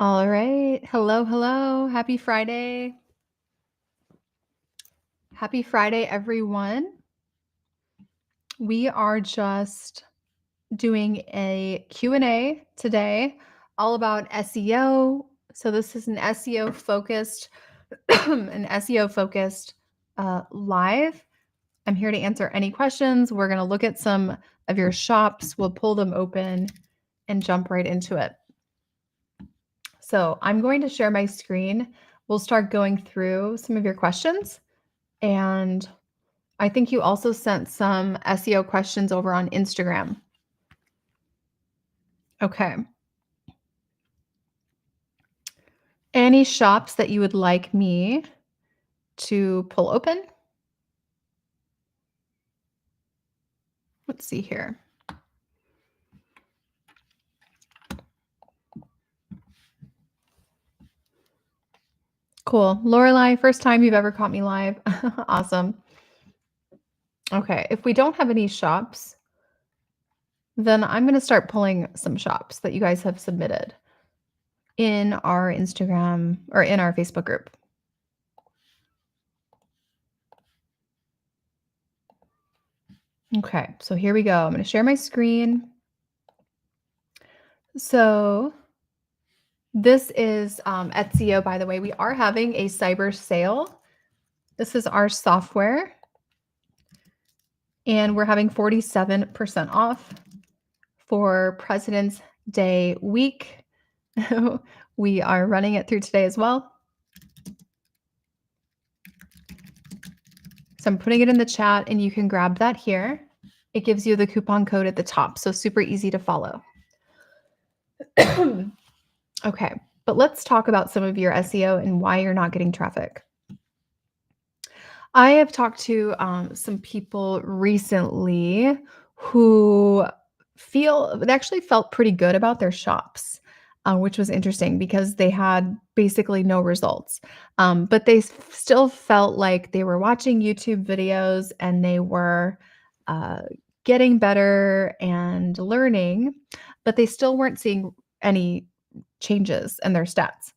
All right. Hello, hello. Happy Friday. Happy Friday, everyone. We are just doing a Q&A today all about SEO. So this is an SEO focused live. I'm here to answer any questions. We're going to look at some of your shops. We'll pull them open and jump right into it. So I'm going to share my screen. We'll start going through some of your questions. And I think you also sent some SEO questions over on Instagram. Okay. Any shops that you would like me to pull open? Let's see here. Cool. Lorelai, first time you've ever caught me live. Awesome. Okay. If we don't have any shops, then I'm going to start pulling some shops that you guys have submitted in our Instagram or in our Facebook group. Okay. So here we go. I'm going to share my screen. So this is Etsy, by the way. We are having a cyber sale. This is our software. And we're having 47% off for President's Day week. We are running it through today as well. So I'm putting it in the chat and you can grab that here. It gives you the coupon code at the top. So super easy to follow. Okay, but let's talk about some of your SEO and why you're not getting traffic. I have talked to some people recently who actually felt pretty good about their shops, which was interesting because they had basically no results. But they still felt like they were watching YouTube videos and they were getting better and learning, but they still weren't seeing any changes in their stats.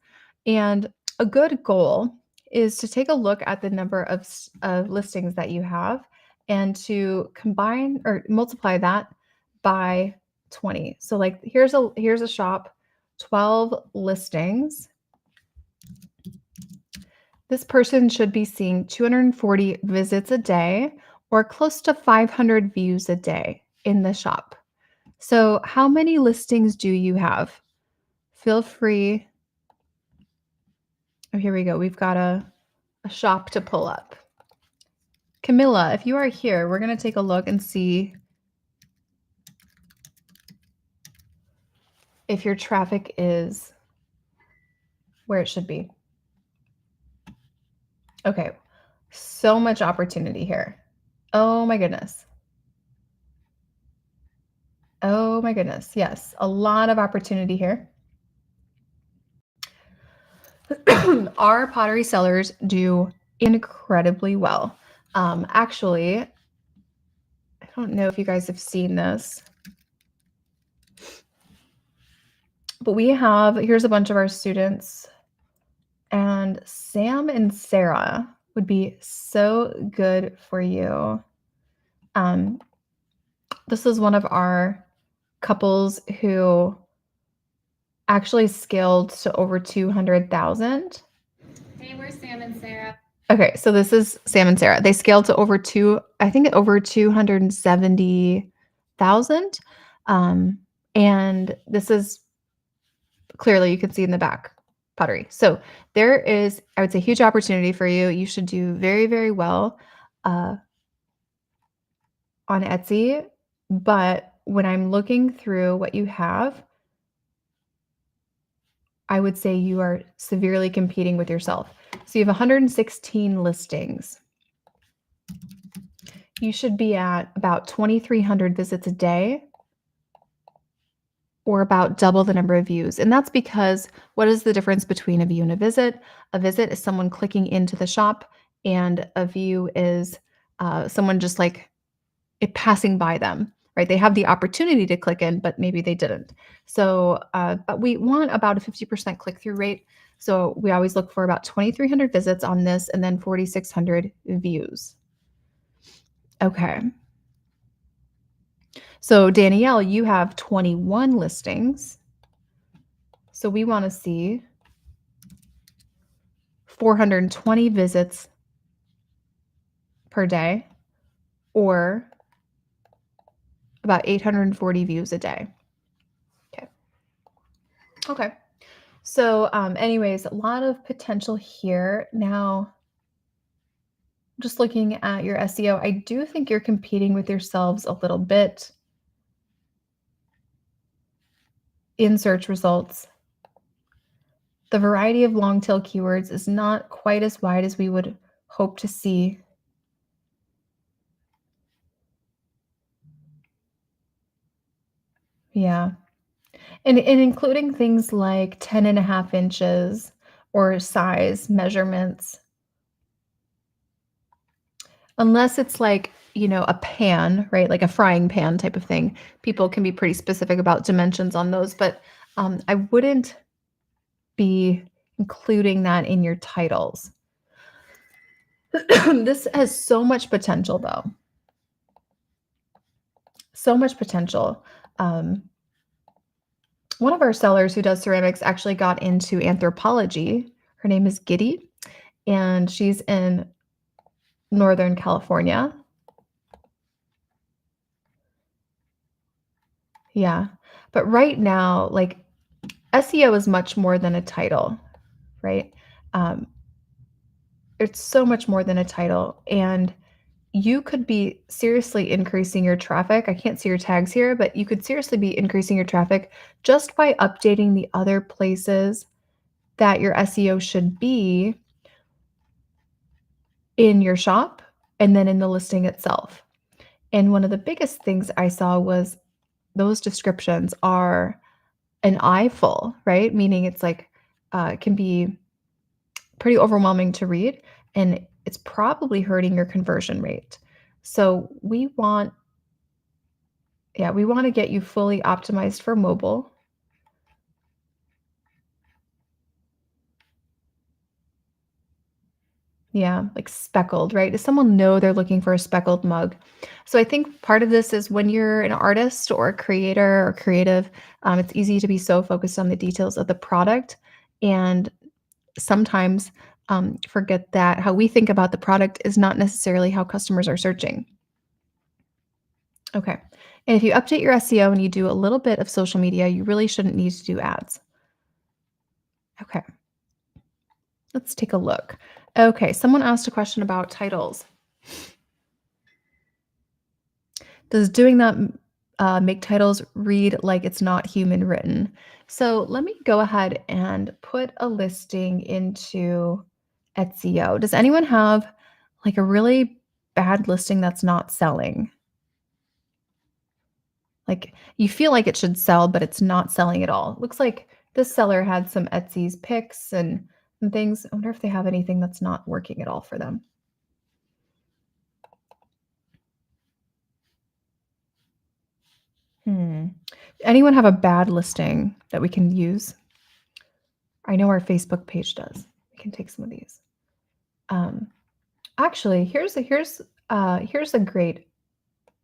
And a good goal is to take a look at the number of listings that you have and to combine or multiply that by 20. So like here's a shop, 12 listings. This person should be seeing 240 visits a day or close to 500 views a day in the shop. So how many listings do you have? Feel free. Oh, here we go. We've got a shop to pull up. Camilla, if you are here, we're going to take a look and see if your traffic is where it should be. Okay, so much opportunity here. Oh my goodness. Oh my goodness. Yes, a lot of opportunity here. Our pottery sellers do incredibly well. Actually, I don't know if you guys have seen this, but here's a bunch of our students, and Sam and Sarah would be so good for you. This is one of our couples who actually scaled to over 200,000. Hey, we're Sam and Sarah. Okay, so this is Sam and Sarah. They scaled to over 270,000. And this is clearly, you can see in the back, pottery. So there is, I would say, huge opportunity for you. You should do very, very well on Etsy. But when I'm looking through what you have, I would say you are severely competing with yourself. So you have 116 listings. You should be at about 2,300 visits a day or about double the number of views. And that's because what is the difference between a view and a visit? A visit is someone clicking into the shop, and a view is someone just like it passing by them. right? They have the opportunity to click in, but maybe they didn't. So, but we want about a 50% click-through rate. So we always look for about 2,300 visits on this and then 4,600 views. Okay. So Danielle, you have 21 listings. So we want to see 420 visits per day or about 840 views a day. Okay. Okay. So anyways, a lot of potential here. Now, just looking at your SEO, I do think you're competing with yourselves a little bit in search results. The variety of long tail keywords is not quite as wide as we would hope to see. Yeah. And including things like 10.5 inches or size measurements, unless it's like, a pan, right? Like a frying pan type of thing. People can be pretty specific about dimensions on those, but I wouldn't be including that in your titles. This has so much potential, though. So much potential. One of our sellers who does ceramics actually got into anthropology. Her name is Giddy, and she's in Northern California. Yeah. But right now, like SEO is much more than a title, right? Um, it's so much more than a title. And you could be seriously increasing your traffic. I can't see your tags here, but you could seriously be increasing your traffic just by updating the other places that your SEO should be in your shop and then in the listing itself. And one of the biggest things I saw was those descriptions are an eyeful, right? Meaning it's like, it can be pretty overwhelming to read and it's probably hurting your conversion rate. So we want to get you fully optimized for mobile. Yeah, like speckled, right? Does someone know they're looking for a speckled mug? So I think part of this is when you're an artist or a creator or creative, it's easy to be so focused on the details of the product and sometimes forget that how we think about the product is not necessarily how customers are searching. Okay. And if you update your SEO and you do a little bit of social media, you really shouldn't need to do ads. Okay. Let's take a look. Okay. Someone asked a question about titles. Does doing that make titles read like it's not human written? So let me go ahead and put a listing into Etsy. Does anyone have like a really bad listing that's not selling? Like you feel like it should sell, but it's not selling at all. Looks like this seller had some Etsy's picks and things. I wonder if they have anything that's not working at all for them. Hmm. Anyone have a bad listing that we can use? I know our Facebook page does. We can take some of these. Um, actually, here's a great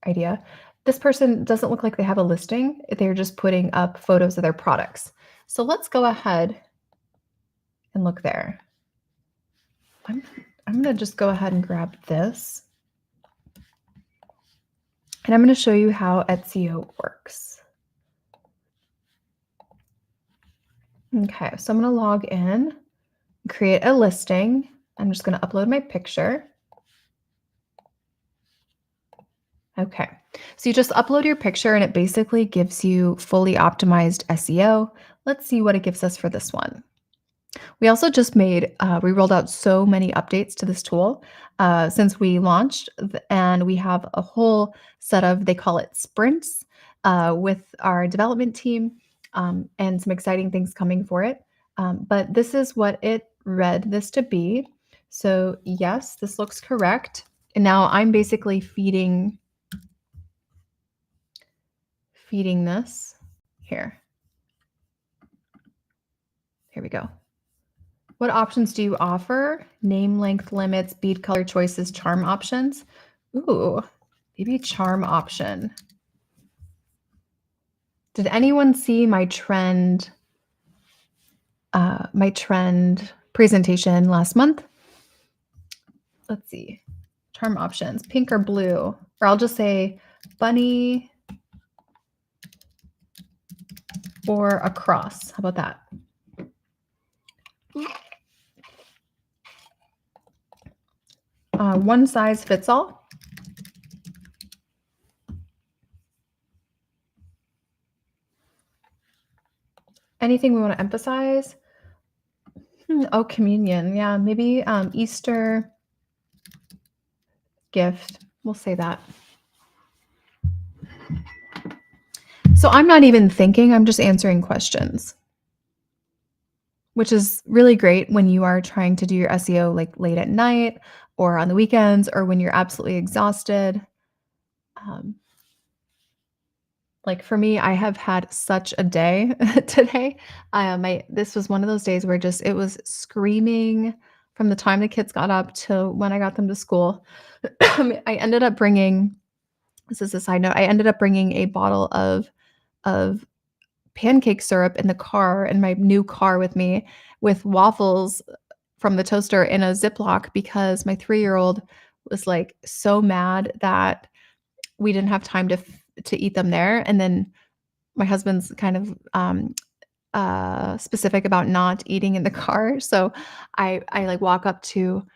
idea. This person doesn't look like they have a listing. They're just putting up photos of their products. So let's go ahead and look there. I'm I'm gonna just go ahead and grab this. And I'm gonna show you how Etsy works. Okay, so I'm gonna log in, create a listing. I'm just gonna upload my picture. Okay, so you just upload your picture and it basically gives you fully optimized SEO. Let's see what it gives us for this one. We also just we rolled out so many updates to this tool since we launched, and we have a whole set of, they call it sprints with our development team and some exciting things coming for it. But this is what it read this to be. So, yes, this looks correct. And now I'm basically feeding feeding this. Here we go. What options do you offer? Name length limits, bead color choices, charm options. Ooh, maybe charm option. Did anyone see my trend presentation last month? Let's see. Charm options, pink or blue, or I'll just say bunny or a cross. How about that? One size fits all. Anything we want to emphasize? Oh, communion. Yeah, maybe Easter gift. We'll say that. So I'm not even thinking, I'm just answering questions, which is really great when you are trying to do your SEO like late at night or on the weekends or when you're absolutely exhausted. Like for me, I have had such a day today. This was one of those days where it was screaming from the time the kids got up to when I got them to school. I ended up bringing, this is a side note, I ended up bringing a bottle of pancake syrup in the car in my new car with me with waffles from the toaster in a Ziploc because my 3-year-old was like so mad that we didn't have time to eat them there. And then my husband's kind of specific about not eating in the car. So I like walk up to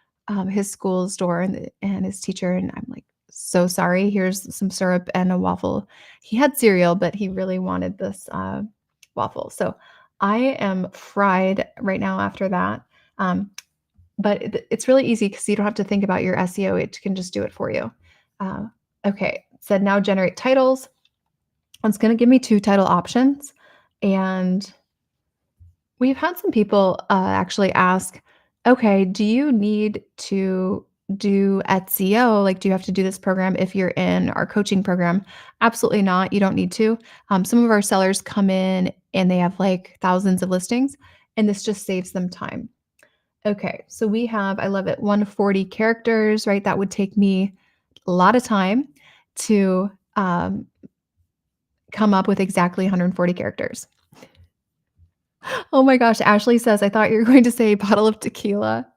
his school's door and his teacher, and I'm like, so sorry. Here's some syrup and a waffle. He had cereal, but he really wanted this waffle. So I am fried right now after that. But it's really easy because you don't have to think about your SEO. It can just do it for you. Okay, it said now generate titles. It's going to give me 2 title options. And we've had some people actually ask, okay, do you need to do SEO? Like, do you have to do this program if you're in our coaching program? Absolutely not. You don't need to. Some of our sellers come in and they have like thousands of listings, and this just saves them time. Okay, so we have, I love it, 140 characters, right? That would take me a lot of time to come up with exactly 140 characters. Oh my gosh, Ashley says, I thought you were going to say bottle of tequila,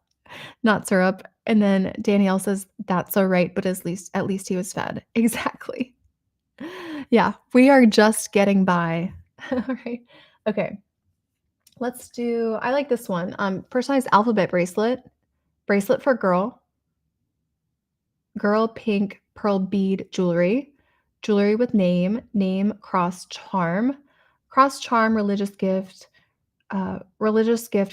not syrup. And then Danielle says, that's so right, but at least he was fed. Exactly. Yeah, we are just getting by. All right. Okay. Let's do, I like this one. Personalized alphabet bracelet for girl, pink pearl bead jewelry with name, cross charm, religious gift,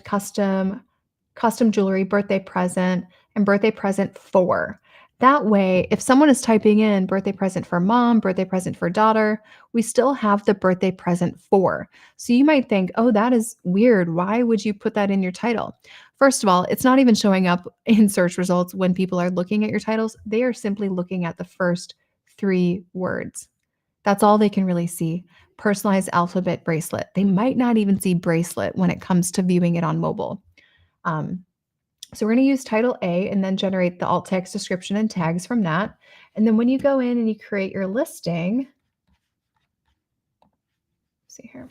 custom jewelry, birthday present, and birthday present for. That way, if someone is typing in birthday present for mom, birthday present for daughter, we still have the birthday present for. So you might think, oh, that is weird. Why would you put that in your title? First of all, it's not even showing up in search results when people are looking at your titles. They are simply looking at the first 3 words. That's all they can really see. Personalized alphabet bracelet. They might not even see bracelet when it comes to viewing it on mobile. So we're going to use title A and then generate the alt text description and tags from that. And then when you go in and you create your listing, see here.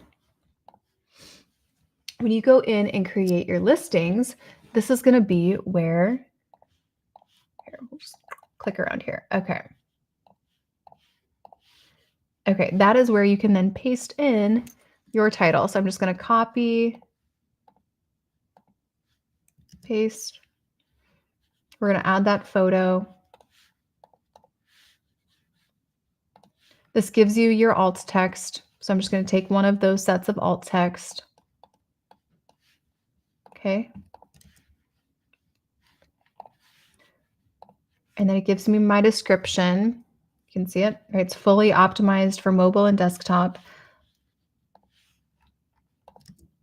When you go in and create your listings, this is going to be where, here, we'll just click around here. Okay, that is where you can then paste in your title. So I'm just going to copy, paste. We're going to add that photo. This gives you your alt text. So I'm just going to take one of those sets of alt text. Okay. And then it gives me my description. You can see it. It's fully optimized for mobile and desktop.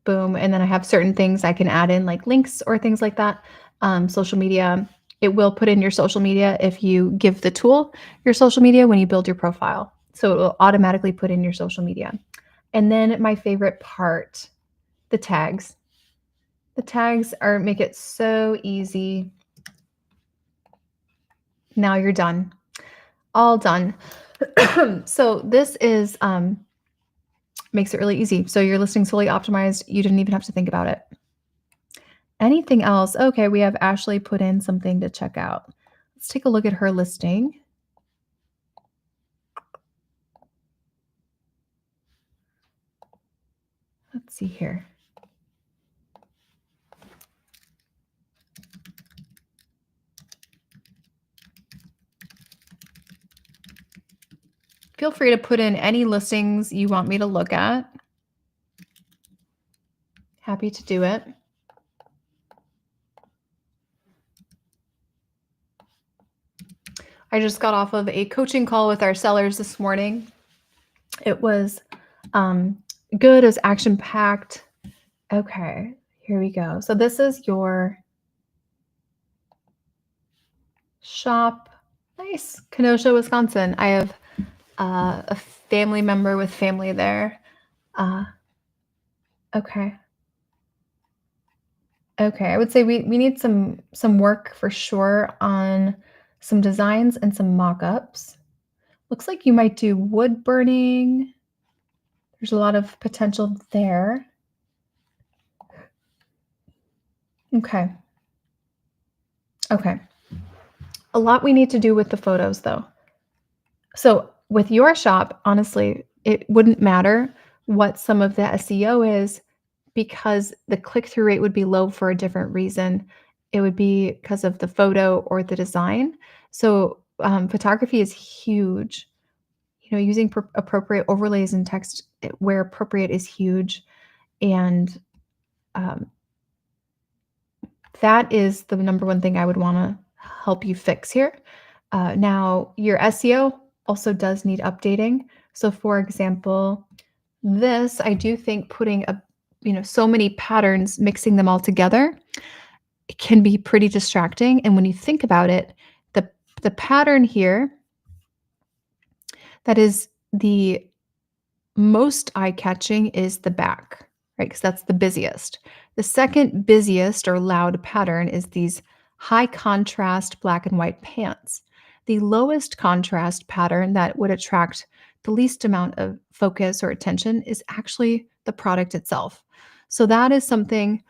Boom. And then I have certain things I can add in, like links or things like that. Social media. It will put in your social media if you give the tool your social media when you build your profile. So it will automatically put in your social media. And then my favorite part, the tags. The tags make it so easy. Now you're done. All done. So this is makes it really easy. So your listing's fully optimized. You didn't even have to think about it. Anything else? Okay, we have Ashley put in something to check out. Let's take a look at her listing. Let's see here. Feel free to put in any listings you want me to look at. Happy to do it. I just got off of a coaching call with our sellers this morning. It was good. It was action-packed. Okay, here we go. So this is your shop. Nice. Kenosha, Wisconsin. I have a family member with family there. Okay. Okay, I would say we need some work for sure on some designs and some mock-ups. Looks like you might do wood burning. There's a lot of potential there. Okay. Okay. A lot we need to do with the photos though. So with your shop, honestly, it wouldn't matter what some of the SEO is because the click-through rate would be low for a different reason. It would be because of the photo or the design. So photography is huge. Using appropriate overlays and text where appropriate is huge. And that is the number one thing I would want to help you fix here. Now, your SEO also does need updating. So for example, this, I do think putting so many patterns, mixing them all together, it can be pretty distracting. And when you think about it, the pattern here that is the most eye-catching is the back, right? Because that's the busiest. The second busiest or loud pattern is these high contrast black and white pants. The lowest contrast pattern that would attract the least amount of focus or attention is actually the product itself. So that is something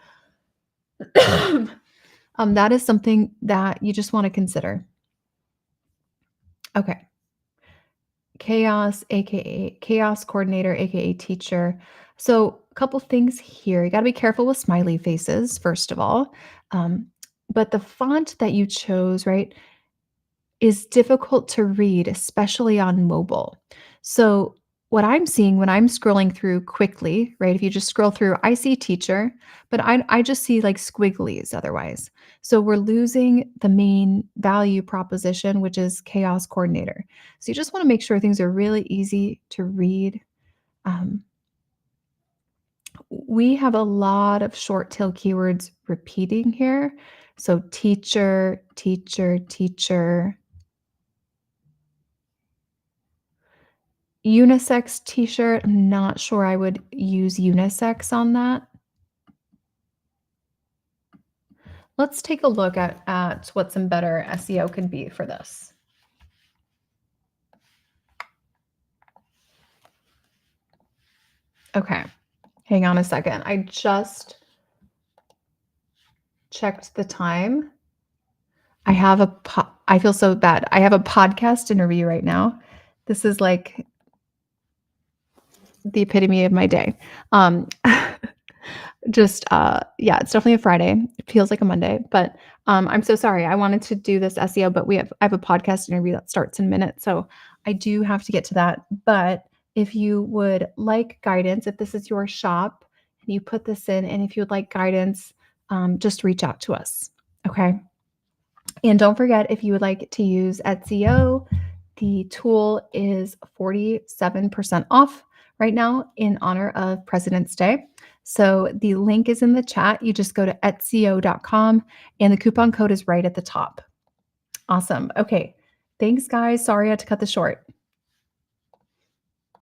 that is something that you just want to consider. Okay. Chaos, aka chaos coordinator, aka teacher. So a couple things here. You got to be careful with smiley faces, first of all. But the font that you chose, right, is difficult to read, especially on mobile. So what I'm seeing when I'm scrolling through quickly, right? If you just scroll through, I see teacher, but I just see like squigglies otherwise. So we're losing the main value proposition, which is chaos coordinator. So you just want to make sure things are really easy to read. We have a lot of short tail keywords repeating here. So teacher, teacher, teacher. Unisex t-shirt, I'm not sure I would use unisex on that. Let's take a look at what some better SEO could be for this. Okay, hang on a second. I just checked the time. I feel so bad. I have a podcast interview right now. This is like the epitome of my day. Yeah, it's definitely a Friday. It feels like a Monday, but I'm so sorry. I wanted to do this SEO, but I have a podcast interview that starts in a minute, so I do have to get to that. But if you would like guidance, if this is your shop and you put this in, and if you would like guidance, just reach out to us. Okay. And don't forget, if you would like to use Etsy, the tool is 47% off right now in honor of President's Day. So the link is in the chat. You just go to Etsy.com and the coupon code is right at the top. Awesome. Okay. Thanks, guys. Sorry I had to cut this short.